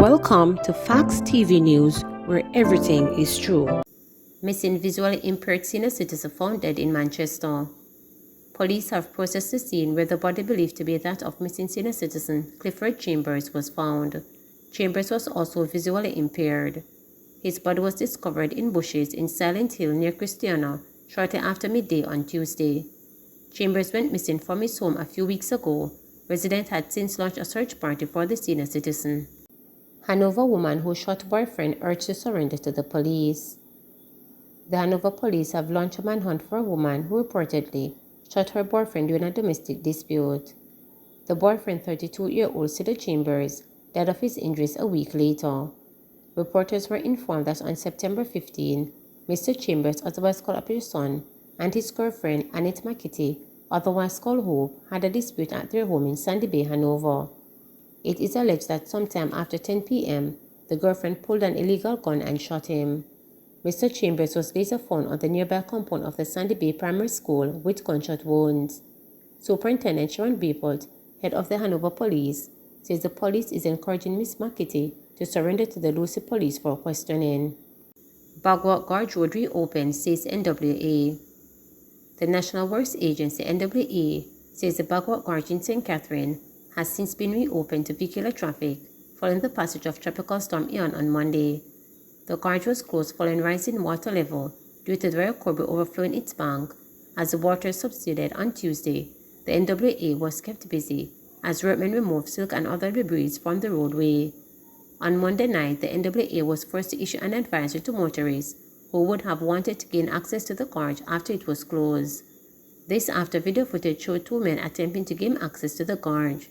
Welcome to Facts TV News, where everything is true. Missing visually impaired senior citizen found dead in Manchester. Police have processed the scene where the body believed to be that of missing senior citizen Clifford Chambers was found. Chambers was also visually impaired. His body was discovered in bushes in Silent Hill near Christiana shortly after midday on Tuesday. Chambers went missing from his home a few weeks ago. Residents had since launched a search party for the senior citizen. Hanover woman who shot boyfriend urged to surrender to the police. The Hanover police have launched a manhunt for a woman who reportedly shot her boyfriend during a domestic dispute. The boyfriend, 32-year-old Cedar Chambers, died of his injuries a week later. Reporters were informed that on September 15, Mr. Chambers, otherwise called Pearson, and his girlfriend, Annette McKitty, otherwise called Hope, had a dispute at their home in Sandy Bay, Hanover. It is alleged that sometime after 10 p.m., the girlfriend pulled an illegal gun and shot him. Mr. Chambers was later found on the nearby compound of the Sandy Bay Primary School with gunshot wounds. Superintendent Sharon Bayport, head of the Hanover Police, says the police is encouraging Miss McKitty to surrender to the Lucy Police for questioning. Bagwalk Gorge Road reopens, says NWA. The National Works Agency, NWA, says the Bagwalk Gorge in St. Catherine has since been reopened to vehicular traffic following the passage of Tropical Storm Ian on Monday. The gorge was closed following rising water level due to the Rio Corby overflowing its bank. As the water subsided on Tuesday, the NWA was kept busy as workmen removed silk and other debris from the roadway. On Monday night, the NWA was forced to issue an advisory to motorists who would have wanted to gain access to the gorge after it was closed. This after video footage showed two men attempting to gain access to the gorge.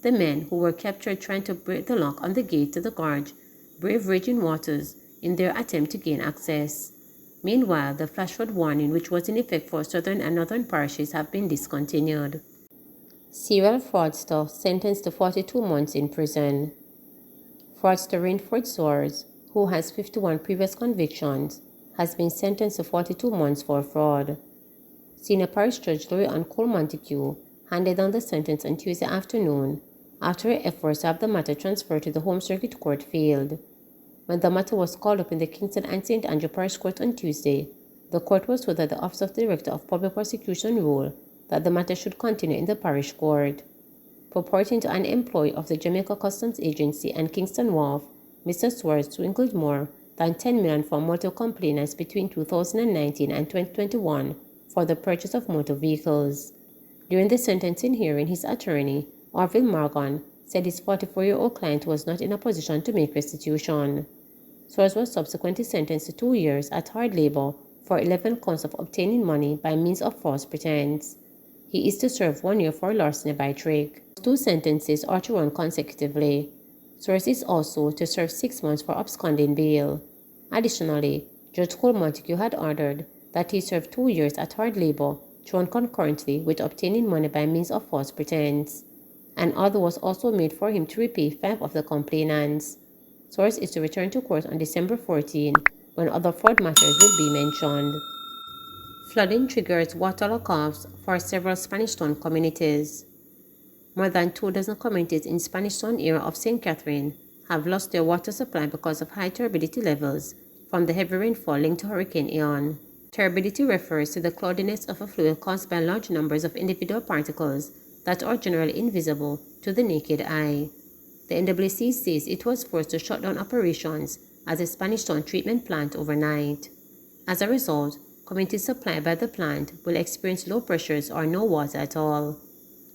The men, who were captured trying to break the lock on the gate to the gorge, braved raging waters in their attempt to gain access. Meanwhile, the flash flood warning, which was in effect for southern and northern parishes, have been discontinued. Serial fraudster sentenced to 42 months in prison. Fraudster Rainford Soares, who has 51 previous convictions, has been sentenced to 42 months for fraud. Senior Parish Judge Laurie Ann Cole Montague handed down the sentence on Tuesday afternoon after her efforts to have the matter transferred to the Home Circuit Court failed. When the matter was called up in the Kingston and St. Andrew Parish Court on Tuesday, the court was told that the Office of the Director of Public Prosecution ruled that the matter should continue in the parish court. Purporting to an employee of the Jamaica Customs Agency and Kingston Wharf, Mr. Soares swindled more than $10 million from motor complainants between 2019 and 2021 for the purchase of motor vehicles. During the sentencing hearing, his attorney, Orville Morgan, said his 44-year-old client was not in a position to make restitution. Soares was subsequently sentenced to 2 years at hard labor for 11 counts of obtaining money by means of false pretense. He is to serve 1 year for larceny by trick. 2 sentences are to run consecutively. Soares is also to serve 6 months for absconding bail. Additionally, Judge Cole Montague had ordered that he serve 2 years at hard labor to run concurrently with obtaining money by means of false pretense. An order was also made for him to repay 5 of the complainants. Soares is to return to court on December 14, when other fraud matters will be mentioned. Flooding triggers water lock-offs for several Spanish Town communities. More than 24 communities in Spanish Town area of St. Catherine have lost their water supply because of high turbidity levels from the heavy rainfall linked to Hurricane Ian. Turbidity refers to the cloudiness of a fluid caused by large numbers of individual particles that are generally invisible to the naked eye. The NWC says it was forced to shut down operations at the Spanish Town treatment plant overnight. As a result, communities supplied by the plant will experience low pressures or no water at all.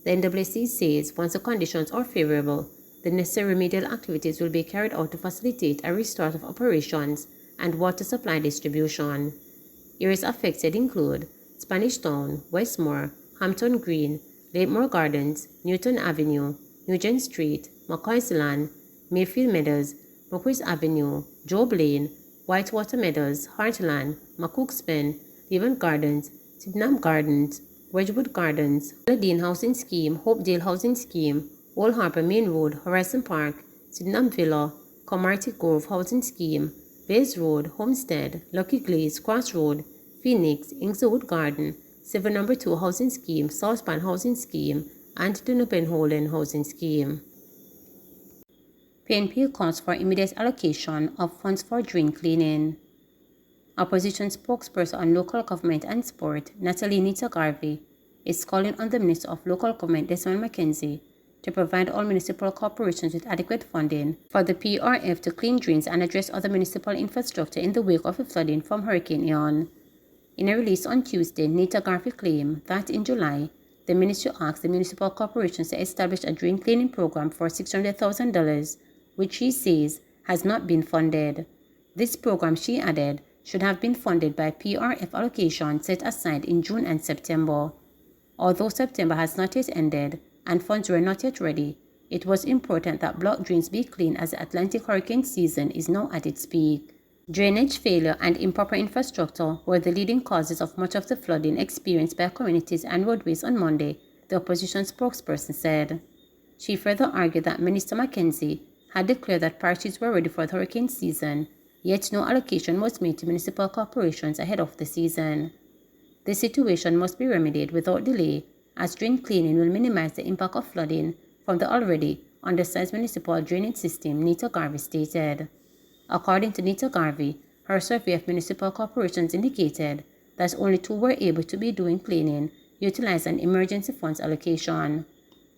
The NWC says once the conditions are favorable, the necessary remedial activities will be carried out to facilitate a restart of operations and water supply distribution. Areas affected include Spanish Town, Westmore, Hampton Green, Lakemore Gardens, Newton Avenue, Nugent Street, McCoy's Land, Mayfield Meadows, McQueen's Avenue, Job Lane, Whitewater Meadows, Heartland, McCook's Bend, Leven Gardens, Sydenham Gardens, Wedgwood Gardens, Dean Housing Scheme, Hopedale Housing Scheme, Old Harbour Main Road, Horizon Park, Sydenham Villa, Comarty Grove Housing Scheme, Bays Road, Homestead, Lucky Glaze, Cross Road, Phoenix, Inglewood Garden, Civil No. 2 Housing Scheme, Southpan Housing Scheme, and the Nupenholden Housing Scheme. PNP calls for immediate allocation of funds for drain cleaning. Opposition spokesperson on local government and sport, Natalie Garvey, is calling on the Minister of Local Government, Desmond McKenzie, to provide all municipal corporations with adequate funding for the PRF to clean drains and address other municipal infrastructure in the wake of the flooding from Hurricane Ian. In a release on Tuesday, Nita Garvey claimed that in July, the ministry asked the municipal corporations to establish a drain cleaning program for $600,000, which she says has not been funded. This program, she added, should have been funded by PRF allocation set aside in June and September. Although September has not yet ended and funds were not yet ready, it was important that block drains be cleaned as the Atlantic hurricane season is now at its peak. Drainage failure and improper infrastructure were the leading causes of much of the flooding experienced by communities and roadways on Monday, the opposition spokesperson said. She further argued that Minister McKenzie had declared that parishes were ready for the hurricane season, yet no allocation was made to municipal corporations ahead of the season. The situation must be remedied without delay, as drain cleaning will minimize the impact of flooding from the already undersized municipal drainage system, Nita Garvey stated. According to Nita Garvey, her survey of municipal corporations indicated that only 2 were able to be doing cleaning, utilizing emergency funds allocation.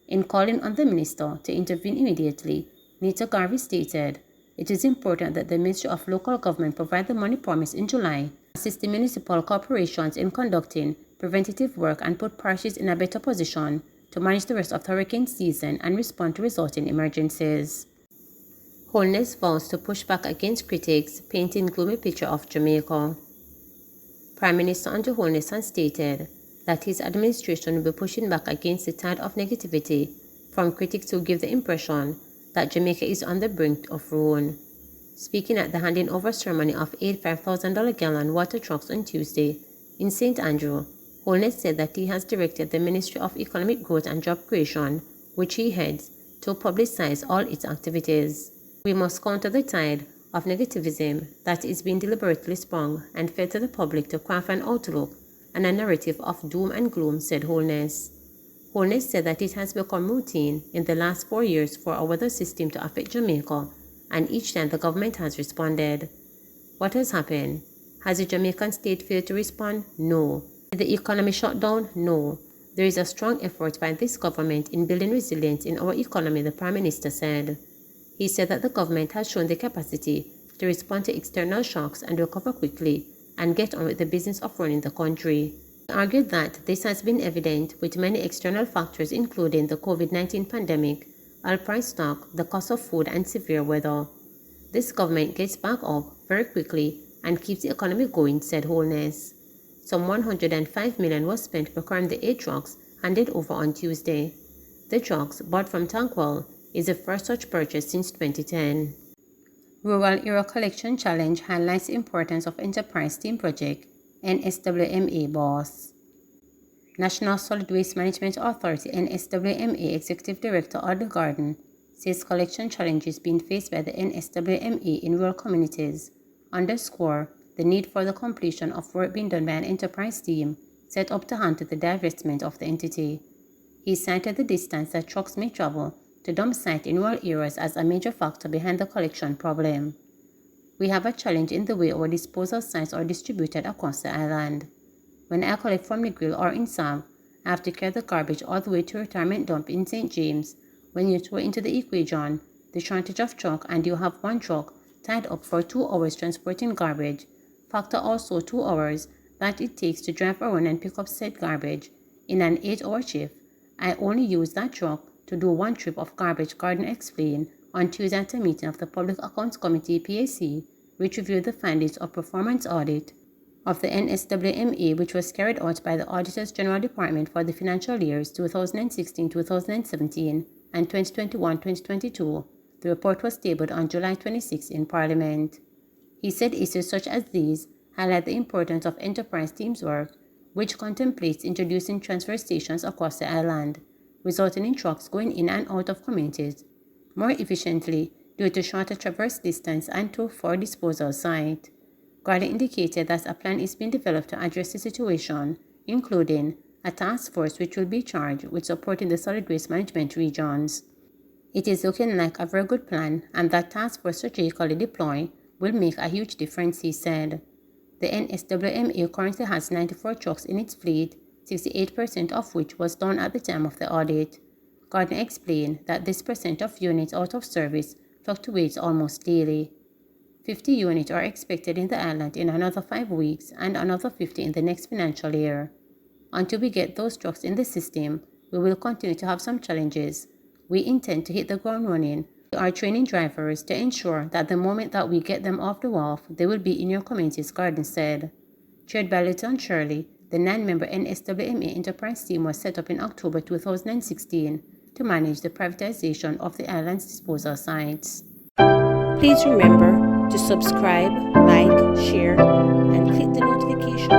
In calling on the minister to intervene immediately, Nita Garvey stated, "It is important that the Ministry of Local Government provide the money promised in July, assist the municipal corporations in conducting preventative work and put parishes in a better position to manage the rest of the hurricane season and respond to resulting emergencies." Holness vows to push back against critics painting gloomy picture of Jamaica. Prime Minister Andrew Holness has stated that his administration will be pushing back against the tide of negativity from critics who give the impression that Jamaica is on the brink of ruin. Speaking at the handing over ceremony of 8 $5,000 water trucks on Tuesday in St. Andrew, Holness said that he has directed the Ministry of Economic Growth and Job Creation, which he heads, to publicize all its activities. "We must counter the tide of negativism that is being deliberately sprung and fed to the public to craft an outlook and a narrative of doom and gloom," said Holness. Holness said that it has become routine in the last 4 years for our weather system to affect Jamaica, and each time the government has responded. What has happened? Has the Jamaican state failed to respond? No. Did the economy shut down? No. There is a strong effort by this government in building resilience in our economy, the Prime Minister said. He said that the government has shown the capacity to respond to external shocks and recover quickly and get on with the business of running the country. He argued that this has been evident with many external factors including the COVID-19 pandemic, oil price shock, the cost of food, and severe weather. This government gets back up very quickly and keeps the economy going, said Holness. Some $105 million was spent procuring the 8 trucks handed over on Tuesday. The trucks, bought from Tankwell, is the first such purchase since 2010. Rural Era Collection Challenge highlights the importance of Enterprise Team Project, NSWMA boss. National Solid Waste Management Authority NSWMA Executive Director Audrey Gordon says collection challenges being faced by the NSWMA in rural communities underscore the need for the completion of work being done by an enterprise team set up to handle the divestment of the entity. He cited the distance that trucks may travel to dump site in rural areas as a major factor behind the collection problem. "We have a challenge in the way our disposal sites are distributed across the island. When I collect from the grill or in Sam, I have to carry the garbage all the way to retirement dump in St. James. When you throw into the equation the shortage of truck and you have one truck tied up for 2 hours transporting garbage, factor also 2 hours that it takes to drive around and pick up said garbage in an 8-hour shift. I only use that truck to do 1 trip of garbage," Gordon explained on Tuesday at a meeting of the Public Accounts Committee PAC, which reviewed the findings of performance audit of the NSWMA, which was carried out by the Auditors General Department for the financial years 2016-2017 and 2021-2022. The report was tabled on July 26 in Parliament. He said issues such as these highlight the importance of enterprise teams work, which contemplates introducing transfer stations across the island, resulting in trucks going in and out of communities more efficiently due to shorter traverse distance and to for disposal site. Gordon indicated that a plan is being developed to address the situation, including a task force which will be charged with supporting the solid waste management regions. It is looking like a very good plan, and that task force strategically deployed will make a huge difference, he said. The NSWMA currently has 94 trucks in its fleet, 68% of which was done at the time of the audit. Gardner explained that this percent of units out of service fluctuates almost daily. 50 units are expected in the island in another 5 weeks and another 50 in the next financial year. Until we get those trucks in the system, we will continue to have some challenges. We intend to hit the ground running. We are training drivers to ensure that the moment that we get them off the wharf, they will be in your communities, Gardner said. Chaired by Lieutenant Shirley, the 9-member NSWMA Enterprise team was set up in October 2016 to manage the privatization of the island's disposal sites. Please remember to subscribe, like, share, and click the notification